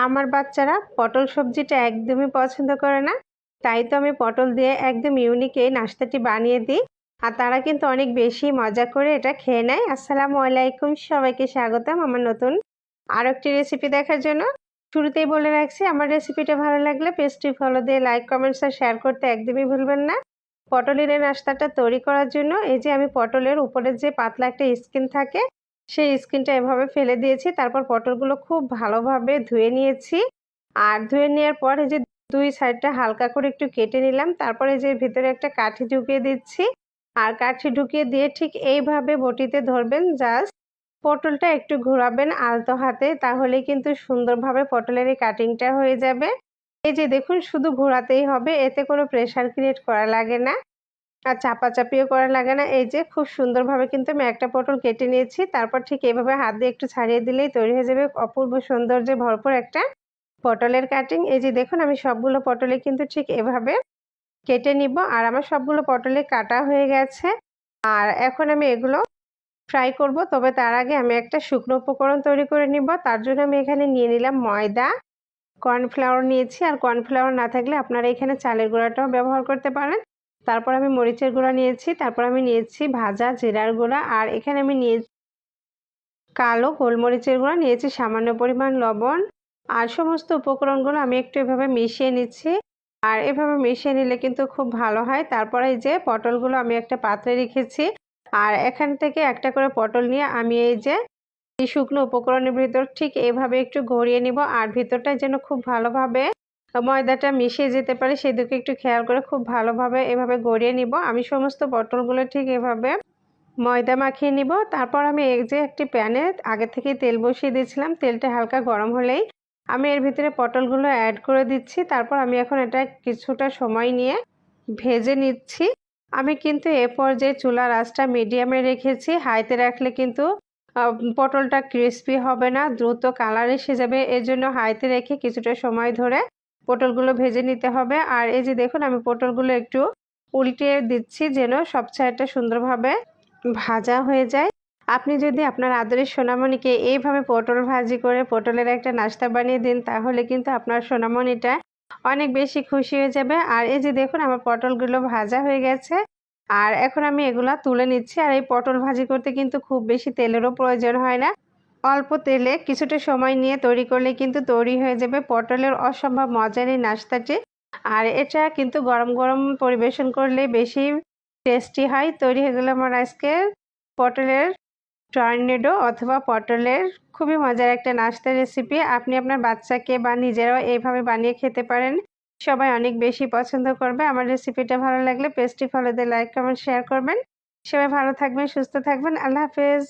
আমার বাচ্চারা পটল সবজিটা একদমই পছন্দ করে না। তাই তো আমি পটল দিয়ে একদম ইউনিক এই নাস্তাটি বানিয়ে দিই। আর তারা কিন্তু অনেক বেশি মজা করে এটা খেয়ে নেয়। আসসালামু আলাইকুম, সবাইকে স্বাগতম আমার নতুন আরও একটি রেসিপি দেখার জন্য। শুরুতেই বলে রাখছি, আমার রেসিপিটা ভালো লাগলে পেজটি ফলো দিয়ে লাইক, কমেন্টস আর শেয়ার করতে একদমই ভুলবেন না। পটলের এই নাস্তাটা তৈরি করার জন্য এই যে আমি পটলের উপরে যে পাতলা একটা স্কিন থাকে, সেই স্কিনটা এভাবে ফেলে দিয়েছি। তারপর পটলগুলো খুব ভালোভাবে ধুয়ে নিয়েছি। আর ধুয়ে নেওয়ার পর এই যে দুই সাইডটা হালকা করে একটু কেটে নিলাম। তারপরে যে ভিতরে একটা কাঠি ঢুকিয়ে দিচ্ছি। আর কাঠি ঢুকিয়ে দিয়ে ঠিক এইভাবে বটিতে ধরবেন, জাস্ট পটলটা একটু ঘোরাবেন আলতো হাতে, তাহলে কিন্তু সুন্দরভাবে পটলের এই কাটিংটা হয়ে যাবে। এই যে দেখুন, শুধু ঘোরাতেই হবে, এতে কোনো প্রেসার ক্রিয়েট করা লাগে না আর চাপাচাপিও করা লাগে না। এই যে খুব সুন্দরভাবে কিন্তু আমি একটা পটল কেটে নিয়েছি। তারপর ঠিক এভাবে হাত দিয়ে একটু ছাড়িয়ে দিলেই তৈরি হয়ে যাবে অপূর্ব সৌন্দর্যে ভরপুর একটা পটলের কাটিং। এই যে দেখুন, আমি সবগুলো পটলে কিন্তু ঠিক এভাবে কেটে নিব। আর আমার সবগুলো পটলে কাটা হয়ে গেছে। আর এখন আমি এগুলো ফ্রাই করব। তবে তার আগে আমি একটা শুকনো উপকরণ তৈরি করে নিব। তার জন্য আমি এখানে নিয়ে নিলাম ময়দা, কর্নফ্লাওয়ার নিয়েছি। আর কর্নফ্লাওয়ার না থাকলে আপনারা এখানে চালের গুঁড়াটাও ব্যবহার করতে পারেন। তারপর আমি মরিচের গুঁড়া নিয়েছি। তারপর আমি নিয়েছি ভাজা জিরার গুঁড়া। আর এখানে আমি নিয়েছি কালো গোলমরিচের গুঁড়া, নিয়েছি সামান্য পরিমাণ লবণ। আর সমস্ত উপকরণগুলো আমি একটু এভাবে মিশিয়ে নিচ্ছি। আর এভাবে মিশিয়ে নিলে কিন্তু খুব ভালো হয়। তারপরে এই যে পটলগুলো আমি একটা পাত্রে রেখেছি। আর এখান থেকে একটা করে পটল নিয়ে আমি এই যে শুকনো উপকরণের ভিতর ঠিক এভাবে একটু গড়িয়ে নিব। আর ভিতরটা যেন খুব ভালোভাবে ময়দাটা মিশিয়ে যেতে পারে সেদিকে একটু খেয়াল করে খুব ভালোভাবে এভাবে গড়িয়ে নিব। আমি সমস্ত পটলগুলো ঠিক এভাবে ময়দা মাখিয়ে নিব। তারপর আমি এই যে একটি প্যানে আগে থেকে তেল বসিয়ে দিয়েছিলাম। তেলটা হালকা গরম হলেই আমি এর ভিতরে পটলগুলো অ্যাড করে দিচ্ছি। তারপর আমি এখন এটা কিছুটা সময় নিয়ে ভেজে নিচ্ছি। আমি কিন্তু এ পর্যায়ে চুলার আঁচটা মিডিয়ামে রেখেছি। হাইতে রাখলে কিন্তু পটলটা ক্রিস্পি হবে না, দ্রুত কালার এসে যাবে। এর জন্য হাইতে রেখে কিছুটা সময় ধরে পটলগুলো ভেজে নিতে হবে। আর এই যে দেখুন, আমি পটলগুলো একটু উল্টে দিচ্ছি যেন সব সাইডটা সুন্দরভাবে ভাজা হয়ে যায়। আপনি যদি আপনার আদরের সোনামণিকে এইভাবে পটল ভাজি করে পটলের একটা নাস্তা বানিয়ে দিন, তাহলে কিন্তু আপনার সোনামণিটা অনেক বেশি খুশি হয়ে যাবে। আর এই যে দেখুন, আমার পটলগুলো ভাজা হয়ে গেছে। আর এখন আমি এগুলা তুলে নিচ্ছি। আর এই পটল ভাজি করতে কিন্তু খুব বেশি তেলেরও প্রয়োজন হয় না। অল্প তেলে কিছুটা সময় নিয়ে তৈরি করলে কিন্তু তৈরি হয়ে যাবে পটলের অসম্ভব মজার এই নাস্তাটি। আর এটা কিন্তু গরম গরম পরিবেশন করলে বেশি টেস্টি হয়। তৈরি হয়ে গেল আমার আজকের পটলের টর্নেডো অথবা পটলের খুবই মজার একটা নাস্তার রেসিপি। আপনি আপনার বাচ্চাকে বা নিজেরাও এইভাবে বানিয়ে খেতে পারেন, সবাই অনেক বেশি পছন্দ করবে। আমার রেসিপিটা ভালো লাগলে পেজটি ফলো দিয়ে লাইক, কমেন্ট, শেয়ার করবেন। সবাই ভালো থাকবেন, সুস্থ থাকবেন। আল্লাহ হাফেজ।